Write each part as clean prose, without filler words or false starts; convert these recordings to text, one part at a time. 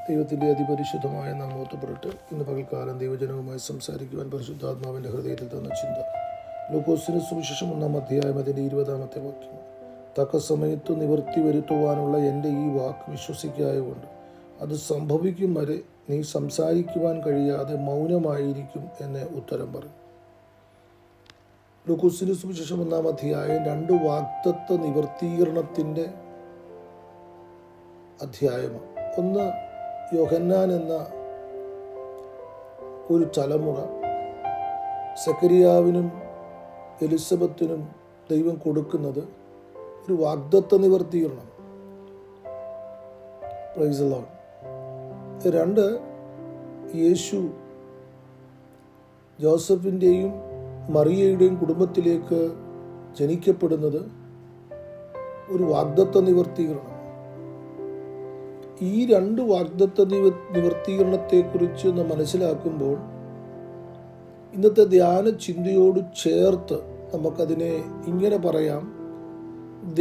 ദൈവത്തിൻ്റെ അതിപരിശുദ്ധമായ നാമോത്തപ്പെട്ട് ഇന്ന് പകൽക്കാലം ദൈവജനവുമായി സംസാരിക്കുവാൻ പരിശുദ്ധാത്മാവിൻ്റെ ഹൃദയത്തിൽ തന്ന ചിന്ത ലൂക്കോസിന് സുവിശേഷം 1-ാം അധ്യായം അതിൻ്റെ 20-ാമത്തെ വാക്യം. തക്ക സമയത്ത് നിവൃത്തി വരുത്തുവാനുള്ള എൻ്റെ ഈ വാക്ക് വിശ്വസിക്കായകൊണ്ട് അത് സംഭവിക്കും വരെ നീ സംസാരിക്കുവാൻ കഴിയാതെ മൗനമായിരിക്കും എന്ന് ഉത്തരം പറയും. ലൂക്കോസിന് സുവിശേഷം 1-ാം അധ്യായം 2 വാഗ്ദത്ത നിവർത്തീകരണത്തിൻ്റെ അധ്യായമാണ്. ഒന്ന്, യോഹന്നാൻ എന്ന ഒരു തലമുറ സെക്കരിയാവിനും എലിസബത്തിനും ദൈവം കൊടുക്കുന്നത് ഒരു വാഗ്ദത്ത നിവർത്തീകരണം. Praise the Lord. 2, യേശു ജോസഫിൻ്റെയും മറിയയുടെയും കുടുംബത്തിലേക്ക് ജനിക്കപ്പെടുന്നത് ഒരു വാഗ്ദത്ത നിവർത്തീകരണം. ഈ 2 വാഗ്ദത്ത നിവർത്തീകരണത്തെക്കുറിച്ച് നാം മനസ്സിലാക്കുമ്പോൾ ഇന്നത്തെ ധ്യാന ചിന്തയോട് ചേർത്ത് നമുക്കതിനെ ഇങ്ങനെ പറയാം: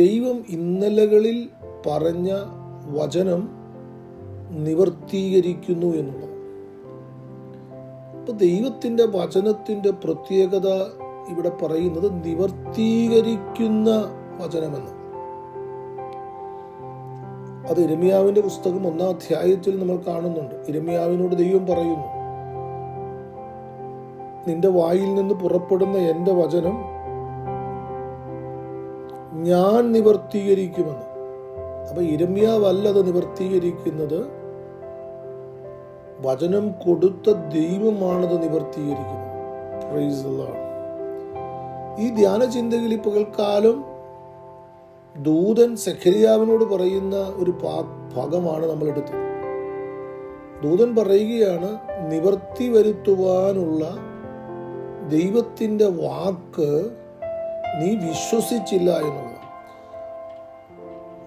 ദൈവം ഇന്നലകളിൽ പറഞ്ഞ വചനം നിവർത്തീകരിക്കുന്നു എന്നുള്ളത്. അപ്പോൾ ദൈവത്തിൻ്റെ വചനത്തിൻ്റെ പ്രത്യേകത ഇവിടെ പറയുന്നത് നിവർത്തീകരിക്കുന്ന വചനമെന്ന്. അത് യിരെമ്യാവിൻ്റെ പുസ്തകം 1-ാം അധ്യായത്തിൽ നമ്മൾ കാണുന്നുണ്ട്. യിരെമ്യാവിനോട് ദൈവം പറയുന്നു, നിന്റെ വായിൽ നിന്ന് പുറപ്പെടുന്ന എൻ്റെ വചനം ഞാൻ നിവർത്തീകരിക്കുമെന്ന്. അപ്പൊ യിരെമ്യാവല്ല അത് നിവർത്തീകരിക്കുന്നത്, വചനം കൊടുത്ത ദൈവമാണത് നിവർത്തീകരിക്കുന്നത്. Praise the Lord. ഈ ധ്യാന ചിന്തയിൽ ഈ പകൽക്കാലം ദൂതൻ സെഖരിയാവിനോട് പറയുന്ന ഒരു ഭാഗമാണ് നമ്മൾ എടുത്തത്. ദൂതൻ പറയുകയാണ്, നിവർത്തി വരുത്തുവാനുള്ള ദൈവത്തിൻ്റെ വാക്ക് നീ വിശ്വസിച്ചില്ല എന്നുള്ളത്.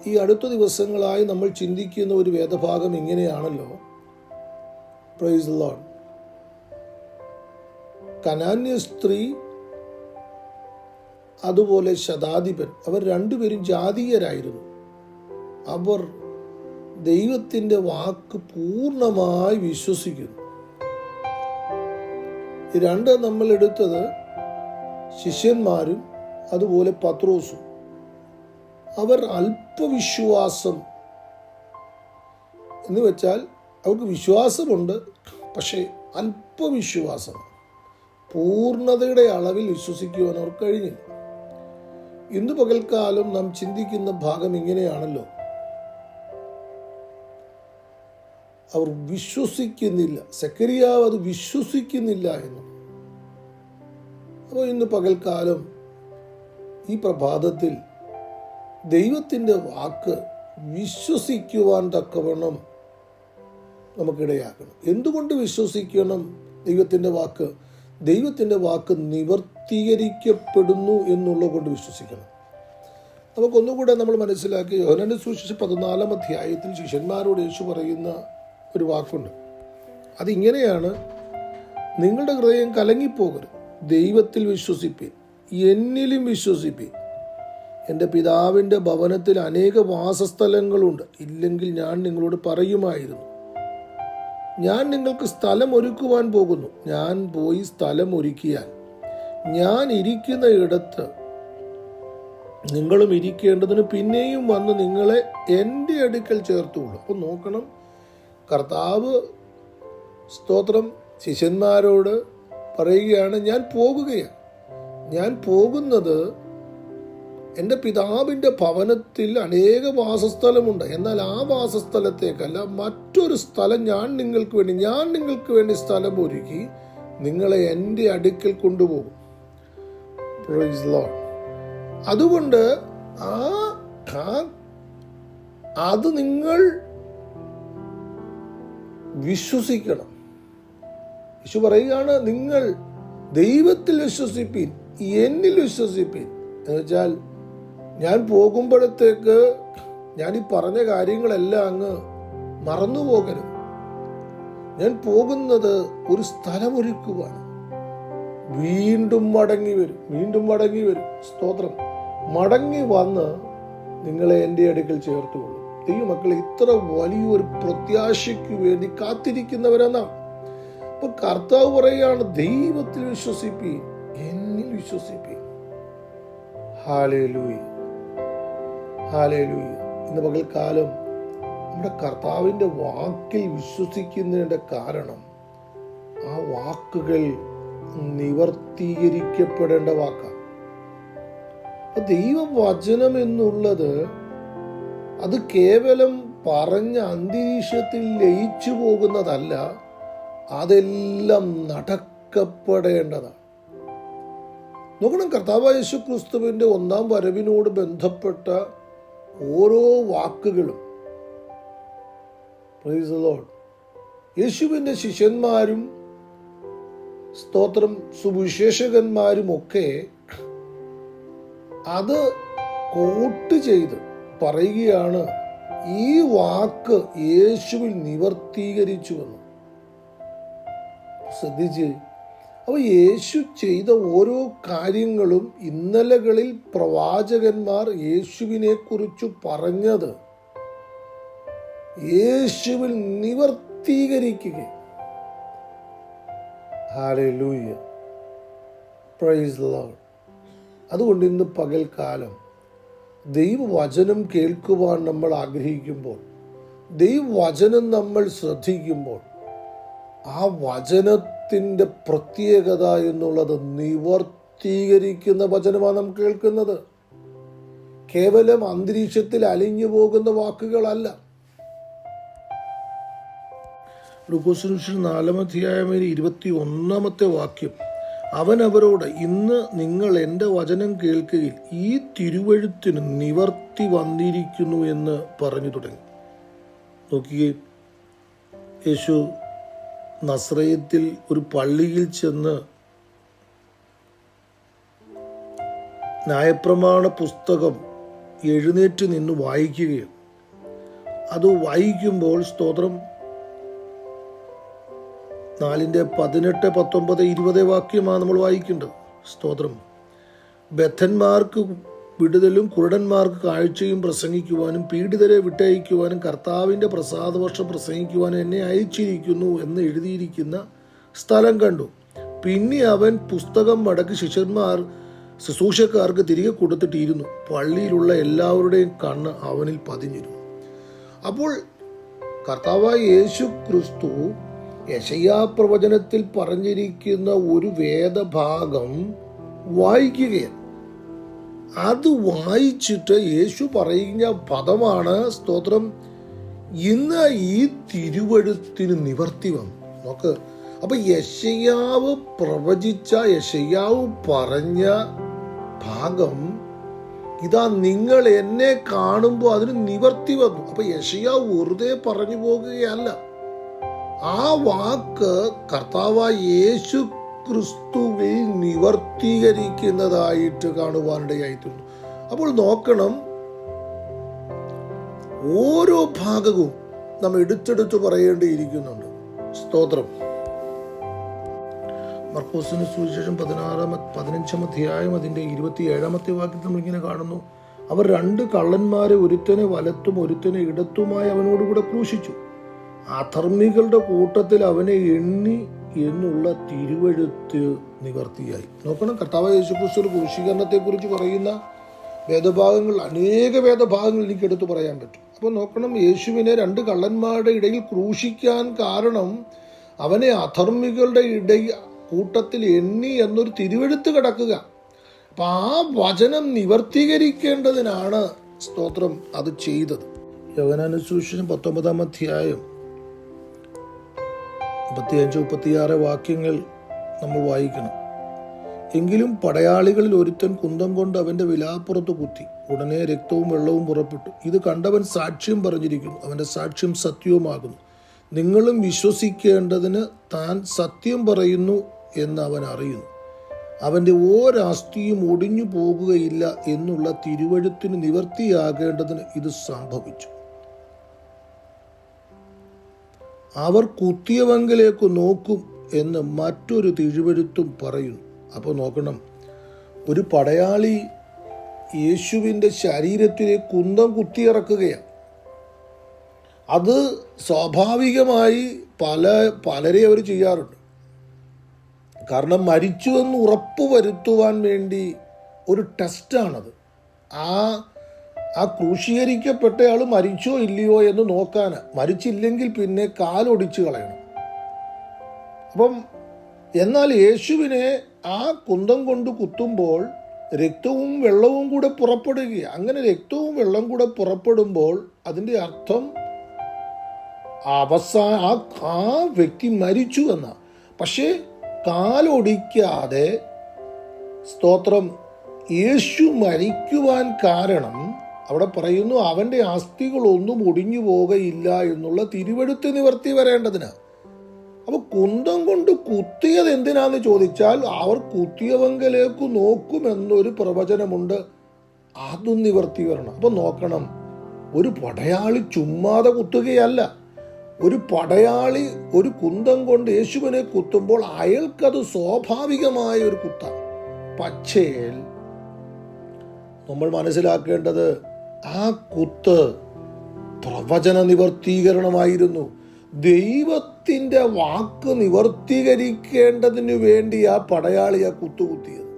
ഈ അടുത്ത ദിവസങ്ങളായി നമ്മൾ ചിന്തിക്കുന്ന ഒരു വേദഭാഗം ഇങ്ങനെയാണല്ലോ. Price the Lord. കനാന്യ സ്ത്രീ അതുപോലെ ശതാധിപൻ, അവർ 2 പേരും ജാതീയരായിരുന്നു. അവർ ദൈവത്തിൻ്റെ വാക്ക് പൂർണ്ണമായി വിശ്വസിക്കുന്നു. ഈ 2 നമ്മൾ എടുത്തത് ശിഷ്യന്മാരും അതുപോലെ പത്രോസും. അവർ അല്പവിശ്വാസം എന്ന് വെച്ചാൽ അവർക്ക് വിശ്വാസമുണ്ട്, പക്ഷേ അല്പവിശ്വാസം, പൂർണ്ണതയുടെ അളവിൽ വിശ്വസിക്കുവാൻ അവർക്ക് കഴിഞ്ഞില്ല. ഇന്ന് പകൽക്കാലം നാം ചിന്തിക്കുന്ന ഭാഗം ഇങ്ങനെയാണല്ലോ. അവർ വിശ്വസിക്കുന്നില്ല. സെക്കരിയാവ് അത് വിശ്വസിക്കുന്നില്ല എന്ന്. അപ്പോൾ ഇന്ന് പകൽക്കാലം ഈ പ്രഭാതത്തിൽ ദൈവത്തിൻ്റെ വാക്ക് വിശ്വസിക്കുവാൻ തക്കവണ്ണം നമുക്കിടയാക്കണം. എന്തുകൊണ്ട് വിശ്വസിക്കണം ദൈവത്തിൻ്റെ വാക്ക്? ദൈവത്തിൻ്റെ വാക്ക് നിവർത്തീകരിക്കപ്പെടുന്നു എന്നുള്ളത് കൊണ്ട് വിശ്വസിക്കണം. നമുക്കൊന്നുകൂടെ നമ്മൾ മനസ്സിലാക്കി. യോഹന്നാന്റെ സുവിശേഷം 14-ാം അധ്യായത്തിൽ ശിഷ്യന്മാരോട് യേശു പറയുന്ന ഒരു വാക്കുണ്ട്. അതിങ്ങനെയാണ്: നിങ്ങളുടെ ഹൃദയം കലങ്ങിപ്പോകരുത്, ദൈവത്തിൽ വിശ്വസിപ്പീൻ, എന്നിലും വിശ്വസിപ്പീൻ. എൻ്റെ പിതാവിൻ്റെ ഭവനത്തിൽ അനേക വാസസ്ഥലങ്ങളുണ്ട്. ഇല്ലെങ്കിൽ ഞാൻ നിങ്ങളോട് പറയുമായിരുന്നു. ഞാൻ നിങ്ങൾക്ക് സ്ഥലം ഒരുക്കുവാൻ പോകുന്നു. ഞാൻ പോയി സ്ഥലം ഒരുക്കിയാൽ ഞാൻ ഇരിക്കുന്ന ഇടത്ത് നിങ്ങളും ഇരിക്കേണ്ടതിന് പിന്നെയും വന്ന് നിങ്ങളെ എൻ്റെ അടുക്കൽ ചേർത്തുള്ളൂ. അപ്പോൾ നോക്കണം, കർത്താവ് സ്തോത്രം ശിഷ്യന്മാരോട് പറയുകയാണ്, ഞാൻ പോകുകയാണ്. ഞാൻ പോകുന്നത് എൻ്റെ പിതാവിൻ്റെ ഭവനത്തിൽ അനേക വാസസ്ഥലമുണ്ട്. എന്നാൽ ആ വാസസ്ഥലത്തേക്കല്ല, മറ്റൊരു സ്ഥലം ഞാൻ നിങ്ങൾക്ക് വേണ്ടി സ്ഥലം ഒരുക്കി നിങ്ങളെ എൻ്റെ അടുക്കൽ കൊണ്ടുപോകും. Price the Lord. അതുകൊണ്ട് അത് നിങ്ങൾ വിശ്വസിക്കണം. യേശു പറയുകയാണ്, നിങ്ങൾ ദൈവത്തിൽ വിശ്വസിപ്പീൻ, എന്നിൽ വിശ്വസിപ്പീൻ. എന്നുവെച്ചാൽ ഞാൻ പോകുമ്പോഴത്തേക്ക് ഞാൻ ഈ പറഞ്ഞ കാര്യങ്ങളെല്ലാം അങ്ങ് മറന്നു പോകരുത്. ഞാൻ പോകുന്നത് ഒരു സ്ഥലമൊരുക്കുവാണ്. വീണ്ടും മടങ്ങി വരും. സ്തോത്രം. മടങ്ങി വന്ന് നിങ്ങളെ എൻ്റെ അടുക്കൽ ചേർത്തുകൊള്ളും. ദൈവമക്കളെ ഇത്ര വലിയൊരു പ്രത്യാശയ്ക്ക് വേണ്ടി കാത്തിരിക്കുന്നവരെന്നാണ്. അപ്പൊ കർത്താവ് പറയുകയാണ്, ദൈവത്തിൽ വിശ്വസിപ്പീൻ, എന്നിൽ വിശ്വസിപ്പീൻ. Hallelujah, hallelujah. ഇന്ന് പകൽക്കാലം നമ്മുടെ കർത്താവിന്റെ വാക്കിൽ വിശ്വസിക്കുന്നതിന്റെ കാരണം ആ വാക്കുകൾ നിവർത്തീകരിക്കപ്പെടേണ്ട വാക്കാണ്. ദൈവവചനം എന്നുള്ളത് അത് കേവലം പറഞ്ഞ അന്തരീക്ഷത്തിൽ ലയിച്ചു പോകുന്നതല്ല, അതെല്ലാം നടക്കപ്പെടേണ്ടതാണ്. നോക്കണം, കർത്താവായ യേശു ക്രിസ്തുവിന്റെ ഒന്നാം വരവിനോട് ബന്ധപ്പെട്ട ഓരോ വാക്കുകളും, പ്രൈസ് ദി ലോർഡ്, യേശുവിന്റെ ശിഷ്യന്മാരും സ്തോത്രം സുവിശേഷകന്മാരുമൊക്കെ അത് കോട്ട് ചെയ്ത് പറയുകയാണ്, ഈ വാക്ക് യേശുവിൽ നിവർത്തീകരിച്ചുവെന്ന്. ശ്രദ്ധിച്ച്, അപ്പൊ യേശു ചെയ്ത ഓരോ കാര്യങ്ങളും ഇന്നലകളിൽ പ്രവാചകന്മാർ യേശുവിനെ കുറിച്ച് പറഞ്ഞത് യേശുവിൽ നിവർത്തീകരിക്കുക. Hallelujah, praise the Lord. അതുകൊണ്ട് ഇന്ന് പകൽക്കാലം ദൈവവചനം കേൾക്കുവാൻ നമ്മൾ ആഗ്രഹിക്കുമ്പോൾ, ദൈവവചനം നമ്മൾ ശ്രദ്ധിക്കുമ്പോൾ, ആ വചനത്തിൻ്റെ പ്രത്യേകത എന്നുള്ളത് നിവർത്തീകരിക്കുന്ന വചനമാണ് നാം കേൾക്കുന്നത്. കേവലം അന്തരീക്ഷത്തിൽ അലിഞ്ഞു പോകുന്ന വാക്കുകളല്ല. ലൂക്കോസ് 4:21 വാക്യം, അവൻ അവരോട്, ഇന്ന് നിങ്ങൾ എൻ്റെ വചനം കേൾക്കുകയിൽ ഈ തിരുവെഴുത്തിന് നിവർത്തി വന്നിരിക്കുന്നു എന്ന് പറഞ്ഞു തുടങ്ങി. നോക്കിയേ, യേശു നസ്രയത്തിൽ ഒരു പള്ളിയിൽ ചെന്ന് ന്യായപ്രമാണ പുസ്തകം എഴുന്നേറ്റ് നിന്ന് വായിക്കുകയാണ്. അത് വായിക്കുമ്പോൾ സ്തോത്രം 4:18, 19, 20 വാക്യമാണ് നമ്മൾ വായിക്കേണ്ടത്. സ്തോത്രം, ബദ്ധന്മാർക്ക് വിടുതലും കുരുടന്മാർക്ക് കാഴ്ചയും പ്രസംഗിക്കുവാനും പീഡിതരെ വിട്ടയക്കുവാനും കർത്താവിൻ്റെ പ്രസാദവർഷം പ്രസംഗിക്കുവാനും എന്നെ അയച്ചിരിക്കുന്നു എന്ന് എഴുതിയിരിക്കുന്ന സ്ഥലം കണ്ടു. പിന്നെ അവൻ പുസ്തകം മടക്കി ശുശ്രൂഷക്കാർക്ക് തിരികെ കൊടുത്തിട്ടിരുന്നു. പള്ളിയിലുള്ള എല്ലാവരുടെയും കണ്ണ് അവനിൽ പതിഞ്ഞിരുന്നു. അപ്പോൾ കർത്താവായ യേശു ക്രിസ്തു യെശയ്യാ പ്രവചനത്തിൽ പറഞ്ഞിരിക്കുന്ന ഒരു വേദഭാഗം വായിക്കുകയാണ്. അത് വായിച്ചിട്ട് യേശു പറയുന്ന പദമാണ്, സ്തോത്രം, ഇന്ന് ഈ തിരുവെഴുത്തിന് നിവർത്തി വന്നു. നോക്ക്, അപ്പൊ യെശയ്യാവ് പ്രവചിച്ച, യെശയ്യാവ് പറഞ്ഞ ഭാഗം ഇതാ, നിങ്ങൾ എന്നെ കാണുമ്പോൾ അതിന് നിവർത്തി വന്നു. അപ്പൊ യെശയ്യാവ് വെറുതെ പറഞ്ഞു പോകുകയല്ല, ആ വാക്ക് കർത്താവായ യേശു ക്രിസ്തുവിൽ നിവർത്തീകരിക്കുന്നതായിട്ട് കാണുവാനിടയായിട്ടുണ്ട്. അപ്പോൾ നോക്കണം, ഓരോ ഭാഗവും നാം എടുത്തെടുത്ത് പറയേണ്ടിയിരിക്കുന്നുണ്ട്. സ്തോത്രം. മർക്കോസിന് സുവിശേഷം 15 അധ്യായം അതിൻ്റെ 27 വാക്യത്തിൽ നമ്മളിങ്ങനെ കാണുന്നു, അവർ 2 കള്ളന്മാരെ, ഒരുത്തനെ വലത്തും ഒരുത്തനെ ഇടത്തുമായി അവനോടുകൂടെ ക്രൂശിച്ചു. അധർമ്മികളുടെ കൂട്ടത്തിൽ അവനെ എണ്ണി എന്നുള്ള തിരുവെഴുത്ത് നിവർത്തിയായി. നോക്കണം, കർത്താവായ യേശുക്രിസ്തു ക്രൂശീകരണത്തെ കുറിച്ച് പറയുന്ന വേദഭാഗങ്ങൾ, അനേക വേദഭാഗങ്ങൾ എനിക്ക് എടുത്തു പറയാൻ പറ്റും. അപ്പോൾ നോക്കണം, യേശുവിനെ 2 കള്ളന്മാരുടെ ഇടയിൽ ക്രൂശിക്കാൻ കാരണം അവനെ അധർമ്മികളുടെ കൂട്ടത്തിൽ എണ്ണി എന്നൊരു തിരുവെഴുത്ത് കിടക്കുക. അപ്പൊ ആ വചനം നിവർത്തീകരിക്കേണ്ടതിനാണ്, സ്തോത്രം, അത് ചെയ്തത്. യോഹന്നാന്റെ സുവിശേഷം 19 അധ്യായം 35-36 വാക്യങ്ങൾ നമ്മൾ വായിക്കണം. എങ്കിലും പടയാളികളിൽ ഒരുത്തൻ കുന്തം കൊണ്ട് അവന്റെ വിലാപ്പുറത്ത് കുത്തി, ഉടനെ രക്തവും വെള്ളവും പുറപ്പെട്ടു. ഇത് കണ്ടവൻ സാക്ഷ്യം പറഞ്ഞിരിക്കുന്നു, അവന്റെ സാക്ഷ്യം സത്യവുമാകുന്നു. നിങ്ങളും വിശ്വസിക്കേണ്ടതിന് താൻ സത്യം പറയുന്നു എന്ന് അവൻ അറിയുന്നു. അവന്റെ ഓരസ്ഥിയും ഒടിഞ്ഞു പോകുകയില്ല എന്നുള്ള തിരുവെഴുത്തിന് നിവർത്തിയാകേണ്ടതിന് ഇത് സംഭവിച്ചു. അവർ കുത്തിയവങ്കിലേക്ക് നോക്കും എന്ന് മറ്റൊരു തിരുവെഴുത്തും പറയുന്നു. അപ്പോൾ നോക്കണം, ഒരു പടയാളി യേശുവിൻ്റെ ശരീരത്തിലെ കുന്തം കുത്തിയിറക്കുകയാണ്. അത് സ്വാഭാവികമായി പലരെ അവർ ചെയ്യാറുണ്ട്. കാരണം മരിച്ചുവെന്ന് ഉറപ്പ് വരുത്തുവാൻ വേണ്ടി ഒരു ടെസ്റ്റാണത്. ആ ക്രൂശീകരിക്കപ്പെട്ടയാൾ മരിച്ചോ ഇല്ലയോ എന്ന് നോക്കാൻ. മരിച്ചില്ലെങ്കിൽ പിന്നെ കാലൊടിച്ച് കളയണം. അപ്പം എന്നാൽ യേശുവിനെ ആ കുന്തം കൊണ്ട് കുത്തുമ്പോൾ രക്തവും വെള്ളവും കൂടെ പുറപ്പെടുകയാണ്. അങ്ങനെ രക്തവും വെള്ളം കൂടെ പുറപ്പെടുമ്പോൾ അതിൻ്റെ അർത്ഥം ആ വ്യക്തി മരിച്ചു എന്ന. പക്ഷേ കാലൊടിക്കാതെ സ്തോത്രം യേശു മരിക്കുവാൻ കാരണം അവിടെ പറയുന്നു അവൻ്റെ അസ്ഥികളൊന്നും ഒടിഞ്ഞു പോകുകയില്ല എന്നുള്ള തിരുവെഴുത്ത് നിവർത്തി വരേണ്ടതിനാ. അപ്പോൾ കുന്തം കൊണ്ട് കുത്തിയത് എന്തിനാന്ന് ചോദിച്ചാൽ അവർ കുത്തിയവങ്കലേക്ക് നോക്കുമെന്നൊരു പ്രവചനമുണ്ട്. അതും നിവർത്തി വരണം. അപ്പം നോക്കണം, ഒരു പടയാളി ചുമ്മാതെ കുത്തുകയല്ല. ഒരു പടയാളി ഒരു കുന്തം കൊണ്ട് യേശുവിനെ കുത്തുമ്പോൾ അയാൾക്കത് സ്വാഭാവികമായ ഒരു കുത്താണ്. പക്ഷേ നമ്മൾ മനസ്സിലാക്കേണ്ടത് ആ കുത്ത് പ്രവചന നിവർത്തീകരണമായിരുന്നു. ദൈവത്തിൻ്റെ വാക്ക് നിവർത്തീകരിക്കേണ്ടതിനു വേണ്ടി ആ പടയാളി ആ കുത്തുകുത്തിയത്.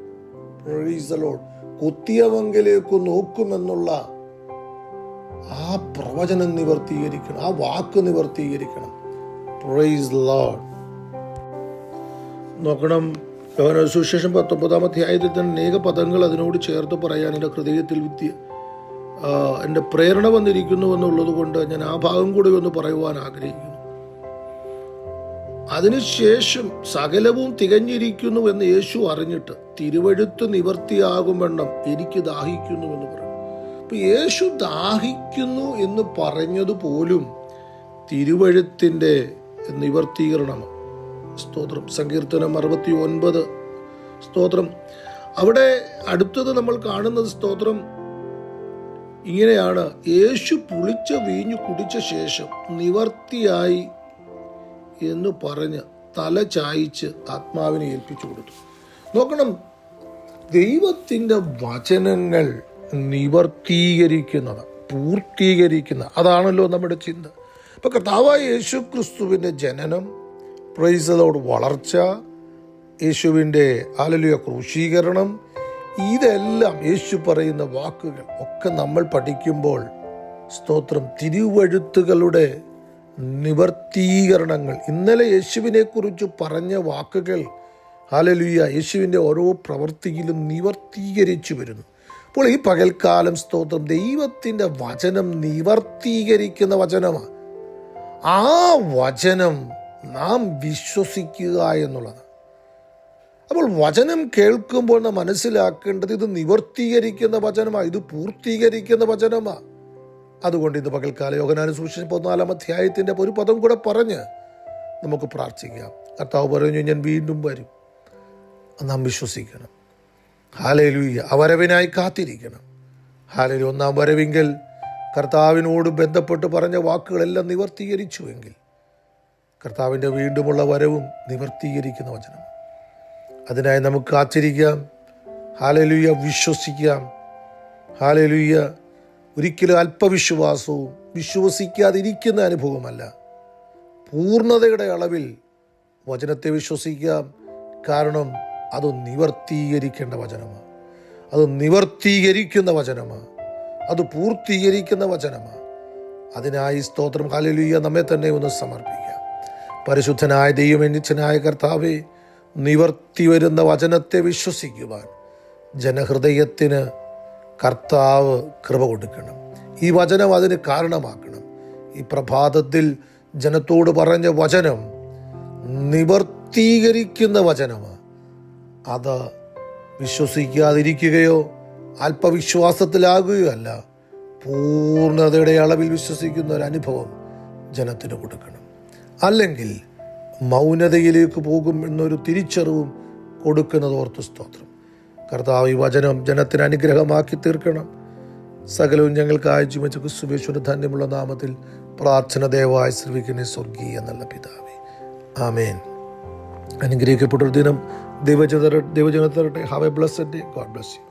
Praise the Lord. കുത്തിയവങ്കിലേക്ക് നോക്കുമെന്നുള്ള ആ പ്രവചനം നിവർത്തീകരിക്കണം, ആ വാക്ക് നിവർത്തീകരിക്കണം. Praise the Lord. നോക്കണം, യോഹന്നാൻ സുവിശേഷം 19-ാം അധ്യായത്തിൽ തന്നെ അനേക പദങ്ങൾ അതിനോട് ചേർത്ത് പറയാൻ എൻ്റെ ഹൃദയത്തിൽ എൻ്റെ പ്രേരണ വന്നിരിക്കുന്നു എന്നുള്ളത് കൊണ്ട് ഞാൻ ആ ഭാഗം കൂടി ഒന്ന് പറയുവാൻ ആഗ്രഹിക്കുന്നു. അതിനുശേഷം സകലവും തികഞ്ഞിരിക്കുന്നു എന്ന് യേശു അറിഞ്ഞിട്ട് തിരുവെഴുത്ത് നിവർത്തിയാകുമെണ്ണം എനിക്ക് ദാഹിക്കുന്നു എന്ന് പറഞ്ഞു. അപ്പൊ യേശു ദാഹിക്കുന്നു എന്ന് പറഞ്ഞതുപോലും തിരുവെഴുത്തിൻ്റെ നിവർത്തീകരണമാണ്. സ്തോത്രം. സങ്കീർത്തനം 69 സ്തോത്രം. അവിടെ അടുത്തത് നമ്മൾ കാണുന്നത് സ്തോത്രം ഇങ്ങനെയാണ്: യേശു പുളിച്ച വീഞ്ഞു കുടിച്ച ശേഷം നിവർത്തിയായി എന്ന് പറഞ്ഞ് തല ചായ്ച്ച് ആത്മാവിനെ ഏൽപ്പിച്ചു കൊടുത്തു. നോക്കണം, ദൈവത്തിൻ്റെ വചനങ്ങൾ നിവർത്തീകരിക്കുന്നത്, പൂർത്തീകരിക്കുന്ന, അതാണല്ലോ നമ്മുടെ ചിന്ത. ഇപ്പൊ കർത്താവായ യേശു ക്രിസ്തുവിൻ്റെ ജനനം, പ്രൈസ് ദി ലോർഡ്, വളർച്ച, യേശുവിൻ്റെ ഹല്ലേലൂയ ക്രൂശീകരണം, ഇതെല്ലാം യേശു പറയുന്ന വാക്കുകൾ ഒക്കെ നമ്മൾ പഠിക്കുമ്പോൾ സ്തോത്രം തിരുവെഴുത്തുകളുടെ നിവർത്തീകരണങ്ങൾ, ഇന്നലെ യേശുവിനെ കുറിച്ച് പറഞ്ഞ വാക്കുകൾ ഹല്ലേലൂയ യേശുവിൻ്റെ ഓരോ പ്രവൃത്തിയിലും നിവർത്തീകരിച്ചു വരുന്നു. അപ്പോൾ ഈ പകൽക്കാലം സ്തോത്രം ദൈവത്തിൻ്റെ വചനം നിവർത്തീകരിക്കുന്ന വചനമാണ്. ആ വചനം നാം വിശ്വസിക്കുക എന്നുള്ളത്. അപ്പോൾ വചനം കേൾക്കുമ്പോൾ നാം മനസ്സിലാക്കേണ്ടത് ഇത് നിവർത്തീകരിക്കുന്ന വചനമാണ്, ഇത് പൂർത്തീകരിക്കുന്ന വചനമാണ്. അതുകൊണ്ട് ഇന്ന് പകൽക്കാലം യോഹന്നാൻ സുവിശേഷം 14-ാം അധ്യായത്തിൻ്റെ ഒരു പദം കൂടെ പറഞ്ഞ് നമുക്ക് പ്രാർത്ഥിക്കാം. കർത്താവ് പറഞ്ഞു, ഞാൻ വീണ്ടും വരും. നാം വിശ്വസിക്കണം. ഹല്ലേലൂയ. വരവിനായി കാത്തിരിക്കണം. ഹല്ലേലൂയ. 1-ാം വരവിങ്കിൽ കർത്താവിനോട് ബന്ധപ്പെട്ട് പറഞ്ഞ വാക്കുകളെല്ലാം നിവർത്തീകരിച്ചുവെങ്കിൽ കർത്താവിൻ്റെ വീണ്ടുമുള്ള വരവും നിവർത്തീകരിക്കുന്ന വചനം. അതിനായി നമുക്ക് കാത്തിരിക്കാം. ഹല്ലേലൂയ. വിശ്വസിക്കാം. ഹല്ലേലൂയ. ഒരിക്കലും അല്പവിശ്വാസവും വിശ്വസിക്കാതിരിക്കുന്ന അനുഭവമല്ല, പൂർണ്ണതയുടെ അളവിൽ വചനത്തെ വിശ്വസിക്കാം. കാരണം അത് നിവർത്തീകരിക്കേണ്ട വചനമാണ്, അത് നിവർത്തീകരിക്കുന്ന വചനമാണ്, അത് പൂർത്തീകരിക്കുന്ന വചനമാണ്. അതിനായി സ്തോത്രം. ഹല്ലേലൂയ. നമ്മെ തന്നെ ഒന്ന് സമർപ്പിക്കാം. പരിശുദ്ധനായ ദൈവമെന്നിച്ചനായ കർത്താവേ, നിവർത്തി വരുന്ന വചനത്തെ വിശ്വസിക്കുവാൻ ജനഹൃദയത്തിന് കർത്താവ് കൃപ കൊടുക്കണം. ഈ വചനം അതിന് കാരണമാക്കണം. ഈ പ്രഭാതത്തിൽ ജനത്തോട് പറഞ്ഞ വചനം നിവർത്തീകരിക്കുന്ന വചനമാണ്. അത് വിശ്വസിക്കാതിരിക്കുകയോ അല്പവിശ്വാസത്തിലാകുകയോ അല്ല, പൂർണ്ണതയുടെ അളവിൽ വിശ്വസിക്കുന്ന ഒരു അനുഭവം ജനത്തിന് കൊടുക്കണം. അല്ലെങ്കിൽ മൗനതയിലേക്ക് പോകും എന്നൊരു തിരിച്ചറിവും കൊടുക്കുന്നത് ഓർത്ത് സ്തോത്രം. കർത്താവ് ഈ വചനം ജനത്തിന് അനുഗ്രഹമാക്കി തീർക്കണം. സകലവും ഞങ്ങൾക്ക് ആഴ്ച ക്രിസ്തുയേശുവിന്റെ ധന്യമുള്ള നാമത്തിൽ പ്രാർത്ഥന ദയവായി ശ്രവിക്കണേ സ്വർഗീയ നല്ല പിതാവേ. ആമേൻ. അനുഗ്രഹിക്കപ്പെട്ടൊരു ദിനം ദൈവജനത്തെ. Have A blessed day. God bless you.